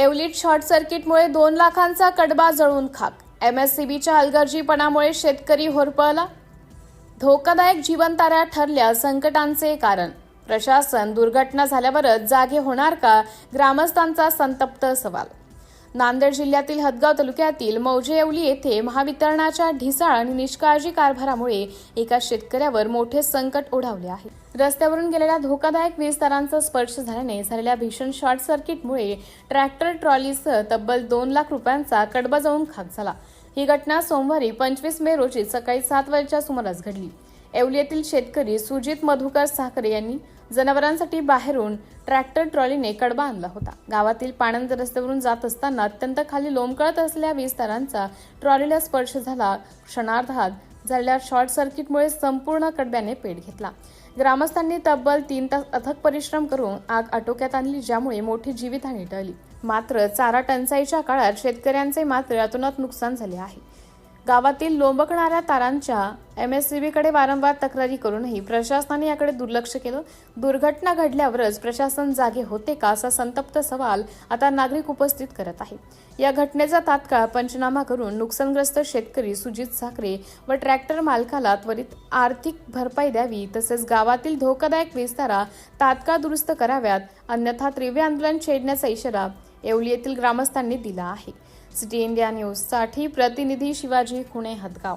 येवलीत short सर्किटमुळे 2 लाखांचा कडबा जळून खाक। एमएससीबीच्या हलगर्जीपणामुळे शेतकरी होरपळला। धोकादायक जीवनताऱ्या ठरल्या संकटांचे कारण। प्रशासन दुर्घटना झाल्यावरच जागे होणार का? ग्रामस्थांचा संतप्त सवाल। नांदेड जिल्ह्यातील हदगाव तालुक्यातील मौजे येवली येथे महावितरणाच्या ढिसाळ आणि निष्काळजी कारभारामुळे एका शेतकऱ्यावर मोठे संकट ओढावले आहे। रस्त्यावरून गेलेल्या धोकादायक वीज तारांचा स्पर्श झाल्याने झालेल्या भीषण शॉर्ट सर्किटमुळे ट्रॅक्टर ट्रॉलीसह तब्बल 2 लाख रुपयांचा कडबा जळून खाक झाला। ही घटना सोमवारी 25 मे रोजी सकाळी 7 वाजेच्या सुमारास घडली। येवली येथील शेतकरी सुजित मधुकर साखरे यांनी जनावरांसाठी बाहेरून ट्रॅक्टर ट्रॉलीने कडबा आणला होता। गावातील पाणंद रस्त्यावरून जात असताना अत्यंत खाली लोंबकळत असलेल्या वीज तारांचा ट्रॉलीला स्पर्श झाला। क्षणार्धात झालेल्या शॉर्ट सर्किटमुळे संपूर्ण कडब्याने पेट घेतला। ग्रामस्थांनी तब्बल 3 तास अथक परिश्रम करून आग आटोक्यात आणली, ज्यामुळे मोठी जीवितहानी टळली। मात्र चारा टंचाईच्या काळात शेतकऱ्यांचे मात्र अतोनात नुकसान झाले आहे। गावातील लोंबकणाऱ्या तारांच्या एमएससीबीकडे वारंवार तक्रारी करूनही प्रशासनाने याकडे दुर्लक्ष केलं। दुर्घटना घडल्यावरच प्रशासन जागे होते का, असा संतप्त सवाल आता नागरिक उपस्थित करत आहे। या घटनेचा तात्काळ पंचनामा करून नुकसानग्रस्त शेतकरी सुजित साखरे व ट्रॅक्टर मालकाला त्वरित आर्थिक भरपाई द्यावी, तसेच गावातील धोकादायक वीज तारा तात्काळ दुरुस्त कराव्यात, अन्यथा तीव्र आंदोलन छेडण्याचा इशारा येवली येथील ग्रामस्थांनी दिला आहे। सिटी इंडिया न्यूज साठी प्रतिनिधी शिवाजी खुणे, हदगाव।